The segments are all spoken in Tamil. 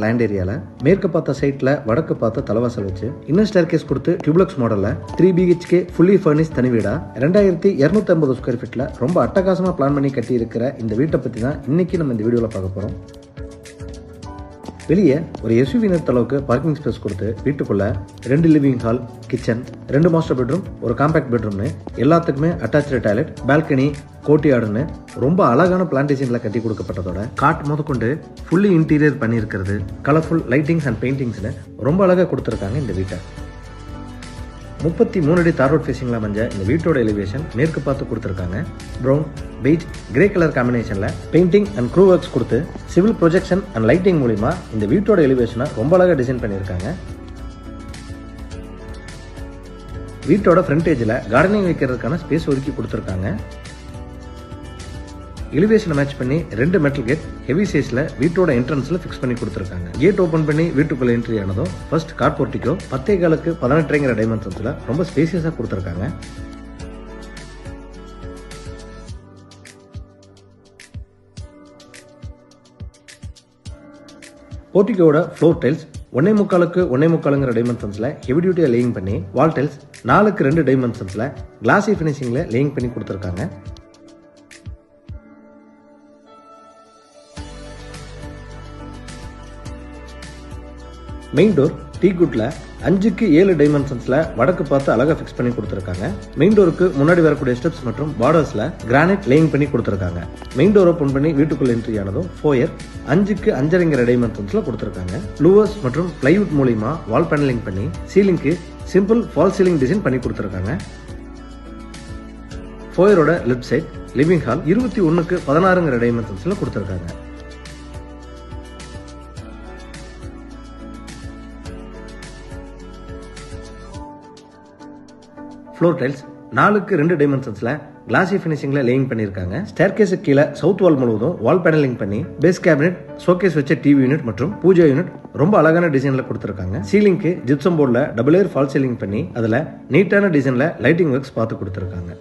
லேண்ட் ஏரியால மேற்கு பார்த்த சைட்ல வடக்கு பார்த்த தலைவாசல் வச்சு இன்னர் ஸ்டேர்கேஸ் கொடுத்து டியூப்ளக்ஸ் மாடல்ல 3 BHK ஃபுல்லி ஃபர்னிஷ் தனி வீடா 2250 ஸ்கொயர் ஃபீட்ல ரொம்ப அட்டகாசமா பிளான் பண்ணி கட்டி இருக்கிற இந்த வீட்டை பத்தி தான் இன்னைக்கு நம்ம இந்த வீடியோல பார்க்க போறோம். வெளியே ஒரு SUV நிறுத்த அளவுக்கு பார்க்கிங் ஸ்பேஸ் கொடுத்து வீட்டுக்குள்ள 2 living hall, kitchen, 2 master bedroom, ஒரு காம்பேக்ட் பெட்ரூம்னு எல்லாத்துக்குமே அட்டாச்சு டாய்லெட், பால்கனி, கோர்ட்யார்டுன்னு ரொம்ப அழகான பிளான்டேஷன்ல கட்டி கொடுக்கப்பட்டதோட காட் முதற்கொண்டு ஃபுல்லி இன்டீரியர் பண்ணியிருக்கிறது, கலர்ஃபுல் லைட்டிங்ஸ் அண்ட் பெயிண்டிங்ஸ்னு ரொம்ப அழகாக கொடுத்துருக்காங்க இந்த வீட்டை. 33 அடி தார் ரோட் ஃபேசிங்ல அமைஞ்ச இந்த வீட்டோட எலிவேஷன் மேற்கு பார்த்து கொடுத்துருக்காங்க. ப்ரௌன், பெய்ஜ், கிரே கலர் காம்பினேஷன்ல பெயிண்டிங் அண்ட் க்ரூ ஒர்க்ஸ் கொடுத்து சிவில் ப்ரொஜெக்ஷன் அண்ட் லைட்டிங் மூலியமா இந்த வீட்டோட எலிவேஷனை ரொம்ப அழகாக டிசைன் பண்ணியிருக்காங்க. வீட்டோட ஃப்ரண்ட் ஏஜ்ல கார்டனிங் வைக்கிறதுக்கான ஸ்பேஸ் ஒதுக்கி கொடுத்துருக்காங்க. எலிவேஷனை மேட்ச் பண்ணி 2 மெட்டல் கேட் ஹெவி சைஸ்ல வீட்டோட என்ட்ரன்ஸ்ல ஃபிக்ஸ் பண்ணி கொடுத்துருக்காங்க. கேட் ஓபன் பண்ணி வீட்டுக்குள்ள என்ட்ரி ஆனதும் ஃபர்ஸ்ட் கார் போர்ட்டிகோ 10 18 டைமென்ஷன்ஸ்ல ரொம்ப ஸ்பேசியஸா கொடுத்துருக்காங்க. போர்ட்டிகோட ஃப்ளோர் டைல்ஸ் 1.25 டைமென்ஷன்ஸ்ல ஹெவி டியூட்டியா லேயிங் பண்ணி வால் டைல்ஸ் 4x2 டைமென்ஷன்ஸ்ல கிளாசி ஃபினிஷிங்ல லேயிங் பண்ணி கொடுத்துருக்காங்க. மெயின் டோர் டீக்குட்ல 5x7 டைமென்ஷன்ஸ்ல வடக்கு பார்த்து அழகா ஃபிக்ஸ் பண்ணி கொடுத்துருக்காங்க. மெயின் டோருக்கு முன்னாடி வரக்கூடிய ஸ்டெப்ஸ் மற்றும் பார்டர்ஸ்ல கிரானைட் லேயிங் பண்ணி கொடுத்துருக்காங்க. மெயின் டோர் ஓபன் பண்ணி வீட்டுக்குள்ள என்ட்ரி ஆனதும் ஃபோயர் 5x5 டைமென்ஷன்ஸ்ல கொடுத்துருக்காங்க. லூவர்ஸ் மற்றும் பிளைவுட் மூலியமா வால் பேனலிங் பண்ணி சீலிங்க்கு சிம்பிள் ஃபால் சீலிங் டிசைன் பண்ணி கொடுத்துருக்காங்க. ஃபோயரோட left side living hall 21x16 டைமென்ஷன்ஸ்ல கொடுத்துருக்காங்க. ஃப்ளோர் டைல்ஸ் 4x2 டைமென்ஷன்ஸ்ல கிளாசி ஃபினிஷிங்ல லேயிங் பண்ணிருக்காங்க. ஸ்டேர்கேஸ் கீழே சவுத் வால் முழுவதும் வால் பேனலிங் பண்ணி பேஸ் கேபினெட், ஷோகேஸ் வச்ச டிவி யூனிட் மற்றும் பூஜா யூனிட் ரொம்ப அழகான டிசைன்ல கொடுத்துருக்காங்க. சீலிங்க்கு ஜிப்சம் போர்ட்ல டபுள் லேயர் ஃபால் சீலிங் பண்ணி அதுல நீட்டான டிசைன்ல லைட்டிங் ஒர்க்ஸ் பார்த்து கொடுத்துருக்காங்க.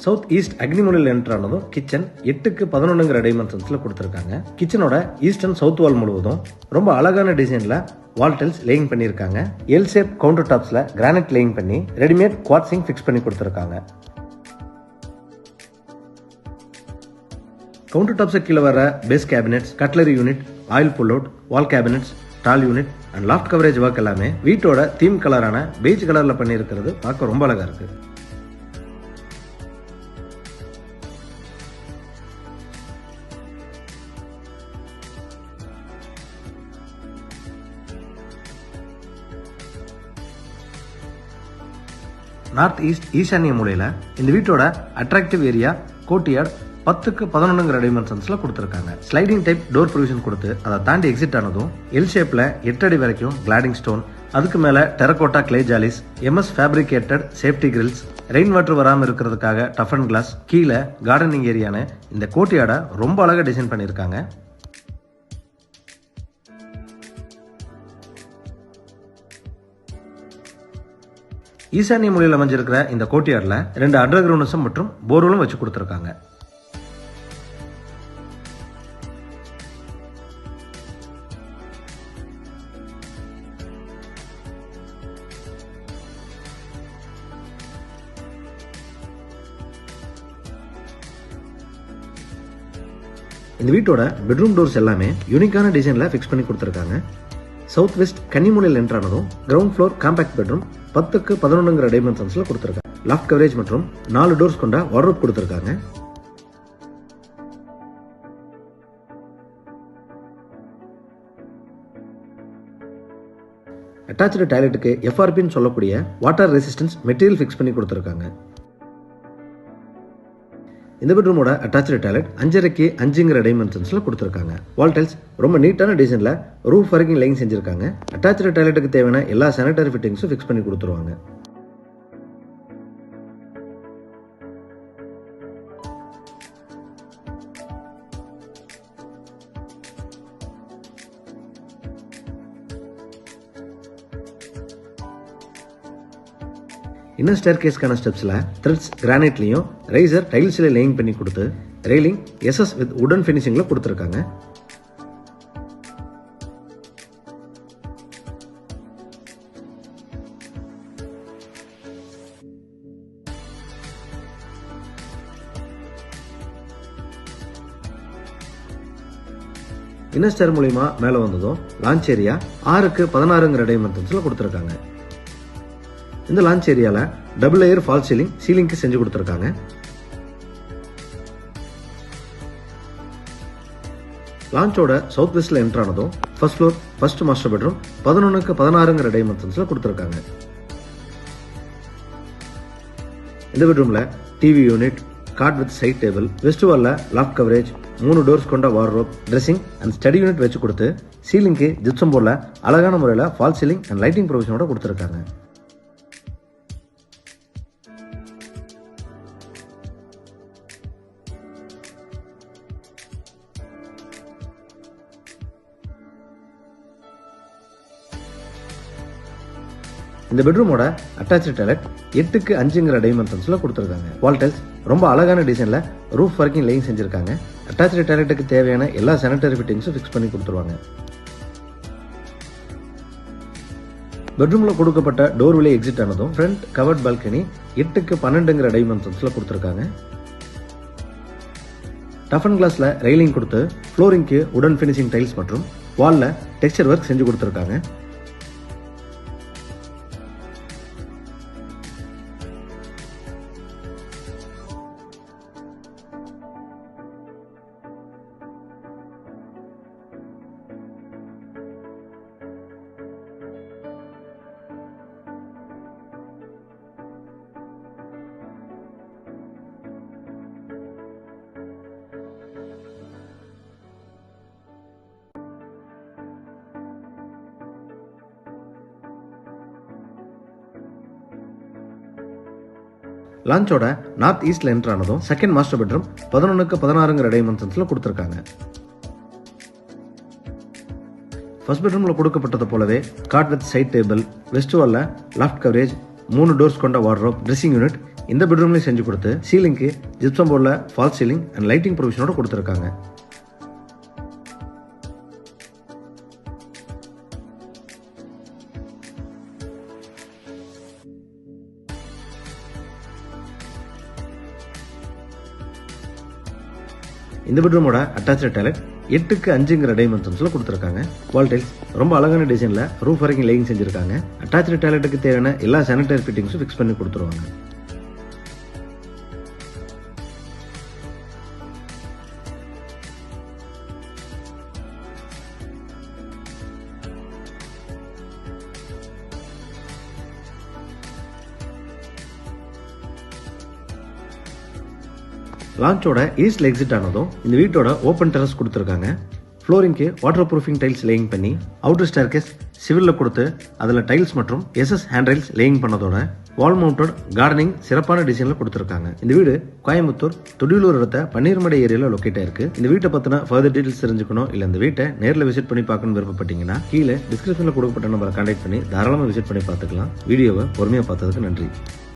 சவுத் ஈஸ்ட் அக்னிமூலையில் என்டர் ஆனதும் கிச்சன் 8x11 டைமென்ஷன்ஸ்ல கொடுத்துருக்காங்க. கிச்சனோட ஈஸ்ட் அண்ட் சவுத் வால் முழுவதும் ரொம்ப அழகான டிசைன்ல வால் டைல்ஸ் லேயிங் பண்ணியிருக்காங்க. எல் ஷேப் கவுண்டர் டாப்ஸ்ல கிரானைட் லேயிங் பண்ணி ரெடிமேட் குவார்ட்சிங் ஃபிக்ஸ் பண்ணி கொடுத்துருக்காங்க. கவுண்டர் டாப்ஸ் கீழே வர base cabinets, cutlery unit, oil pull out, wall cabinets, tall unit and loft coverage work எல்லாமே வீட்டோட தீம் கலரான பெய்ஜ் கலர்ல பண்ணியிருக்கிறது பார்க்க ரொம்ப அழகா இருக்கு. நார்த் ஈஸ்ட் ஈசானிய மூலையில இந்த வீட்டோட அட்ராக்டிவ் ஏரியா கோர்ட்யார்ட் 10x11 டைமென்ஷன்ஸ்ல கொடுத்துருக்காங்க. ஸ்லைடிங் டைப் டோர் ப்ரொவிஷன் கொடுத்து அதை தாண்டி எக்ஸிட் ஆனதும் எல் ஷேப்ல 8 அடி வரைக்கும் கிளாடிங் ஸ்டோன், அதுக்கு மேல terracotta clay jalis, MS fabricated safety grills, rain water வராம இருக்கிறதுக்காக டஃப் அண்ட் கிளாஸ், கீழே கார்டனிங் ஏரியான்னு இந்த கோர்ட்யார்டை ரொம்ப அழகா டிசைன் பண்ணியிருக்காங்க. ஈசானிய மூலையில் அமைஞ்சிருக்கிற இந்த கோர்ட்யார்ட்ல 2 அண்டர் கிரவுண்ட்ஸும் மற்றும் போர்வெலும் வச்சு கொடுத்துருக்காங்க. இந்த வீட்டோட பெட்ரூம் டோர்ஸ் எல்லாமே யூனிக்கான டிசைன்ல ஃபிக்ஸ் பண்ணி கொடுத்துருக்காங்க. சவுத் வெஸ்ட் கன்னிமூலையில் என்டர் ஆனதும் ground floor compact bedroom 10x11 டைமென்ஷன்ஸ்ல கொடுத்துருக்காங்க. லாஃப்ட் கவரேஜ் மற்றும் 4 டோர்ஸ் கொண்ட வார்ட்ரோப் கொடுத்துருக்காங்க. அட்டாச்டு டாய்லெட்டுக்கு FRPன்னு சொல்லக்கூடிய வாட்டர் ரெசிஸ்டன்ஸ் மெட்டீரியல் ஃபிக்ஸ் பண்ணி கொடுத்துருக்காங்க. இந்த பெட்ரூமோட அட்டாச்டு டாய்லெட் 5.5x5 டைமென்ஷன்ஸ்ல கொடுத்துருக்காங்க. வால் டைல்ஸ் ரொம்ப நீட்டான டிசைன்ல ரூஃப் வரைக்கும் லைன் செஞ்சிருக்காங்க. அட்டாச்டு டாய்லெட்டுக்கு தேவையான எல்லா சானிட்டரி ஃபிட்டிங்ஸும் ஃபிக்ஸ் பண்ணி கொடுத்துருவாங்க. இன்னர் ஸ்டேர் கேஸ்க்கான ஸ்டெப்ஸில் த்ரெட்ஸ் கிரானைட்லையும் ரைசர் டைல்ஸில் லேயிங் பண்ணி கொடுத்து ரெயிலிங் எஸ்எஸ் வித் உடன் ஃபினிஷிங்கில் கொடுத்துருக்காங்க. இன்னர் ஸ்டேர் மூலியமா மேலே வந்ததும் லான்ச் ஏரியா 6க்கு 16 டைமென்ஷன்ஸ்ல கொடுத்துருக்காங்க. இந்த லான்ச் ஏரியால டபுள் லேயர் ஃபால் சீலிங்க்கு செஞ்சு கொடுத்துருக்காங்க. லான்ச்சோட சவுத் வெஸ்ட்ல என்டர் ஆனதும் first floor first master bedroom 11க்கு 16 டைமென்ஷன்ஸ்ல கொடுத்துருக்காங்க. இந்த பெட்ரூம்ல TV unit, cot with side table, west வால்ல லாஃப்ட் கவரேஜ், 3 டோர்ஸ் கொண்ட wardrobe, dressing and study unit வச்சு கொடுத்து சீலிங்க்கு ஜிப்சம் போர்ட்ல அழகான முறையில் ஃபால் சீலிங் அண்ட் லைட்டிங் ப்ரொவிஷனோட கொடுத்துருக்காங்க. இந்த பெட்ரூமோட அட்டாச்சு டாய்லெட் 8க்கு 5 டைமென்ஷன்ஸ்ல கொடுத்துருக்காங்க. வால் டைல்ஸ் ரொம்ப அழகான டிசைன்ல ரூஃப் வரைக்கும் லேயிங் செஞ்சிருக்காங்க. அட்டாச்சு டாய்லெட்டுக்கு தேவையான எல்லா சானிட்டரி ஃபிட்டிங்ஸும் ஃபிக்ஸ் பண்ணி கொடுத்துருவாங்க. பெட்ரூம்ல கொடுக்கப்பட்ட டோர் வழியா எக்ஸிட் ஆனதும் ஃப்ரண்ட் கவர்ட் பால்கனி 8க்கு 12 டைமென்ஷன்ஸ்ல கொடுத்துருக்காங்க. டஃப் அண்ட் கிளாஸ்ல ரெயிலிங் கொடுத்து ஃப்ளோரிங்க்கு உடன் ஃபினிஷிங் டைல்ஸ் மற்றும் வால்ல டெக்ஸ்சர் ஒர்க் செஞ்சு கொடுத்துருக்காங்க. லான்ச்சோட நார்த் ஈஸ்ட்ல என்டர் ஆனதும் செகண்ட் மாஸ்டர் பெட்ரூம் 11க்கு 16 டைமென்ஷன்ஸ்ல கொடுத்துருக்காங்க. ஃபர்ஸ்ட் பெட்ரூம்ல கொடுக்கப்பட்டது போலவே cot with side table, west வால்ல லாஃப்ட் கவரேஜ், 3 டோர்ஸ் கொண்ட வார்ட்ரோப், ட்ரெஸ்ஸிங் யூனிட் இந்த பெட்ரூம்லயும் செஞ்சு கொடுத்து சீலிங்க்கு ஜிப்சம் போர்ட்ல ஃபால் சீலிங் அண்ட் லைட்டிங் ப்ரொவிஷனோட கொடுத்துருக்காங்க. இந்த பெட்ரூமோட அட்டாச்சு டாய்லெட் 8க்கு 5 டைமென்ஷன்ஸ்ல கொடுத்துருக்காங்க. வால் டைல்ஸ் ரொம்ப அழகான டிசைன்ல ரூஃப் வரைக்கும் லேயிங் செஞ்சிருக்காங்க. அட்டாச்சு டாய்லெட்டுக்கு தேவையான எல்லா சானிட்டரி ஃபிட்டிங்ஸும் ஃபிக்ஸ் பண்ணி கொடுத்துருவாங்க. லான்ச்சோட ஈஸ்ட்ல எக்ஸிட் ஆனதும் இந்த வீட்டோட ஓப்பன் டெரஸ் கொடுத்துருக்காங்க. ஃப்ளோரிங்க்கு வாட்டர் ப்ரூஃபிங் டைல்ஸ் லேயிங் பண்ணி அவுட்டர் ஸ்டேர்கேஸ் சிவில்ல கொடுத்து அதில் டைல்ஸ் மற்றும் எஸ்எஸ் ஹேண்ட் ரைல்ஸ் லேயிங் பண்ணதோட வால் மவுண்டட் கார்டனிங் சிறப்பான டிசைன்ல கொடுத்துருக்காங்க. இந்த வீடு கோயம்புத்தூர் துடியலூர் அடுத்த பன்னீர்மடை ஏரியால லொக்கேட் ஆயிருக்கு. இந்த வீட்டை பத்தின ஃபர்தர் டீடைல்ஸ் தெரிஞ்சுக்கணும் இல்ல இந்த வீட்டை நேரில் விசிட் பண்ணி பார்க்கணும் விருப்பப்பட்டீங்கன்னா கீழே டிஸ்கிரிப்ஷன்ல கொடுக்கப்பட்ட நம்பரை கான்டாக்ட் பண்ணி தாராளமாக விசிட் பண்ணி பார்த்துக்கலாம். வீடியோவை பொறுமையா பார்த்ததுக்கு நன்றி.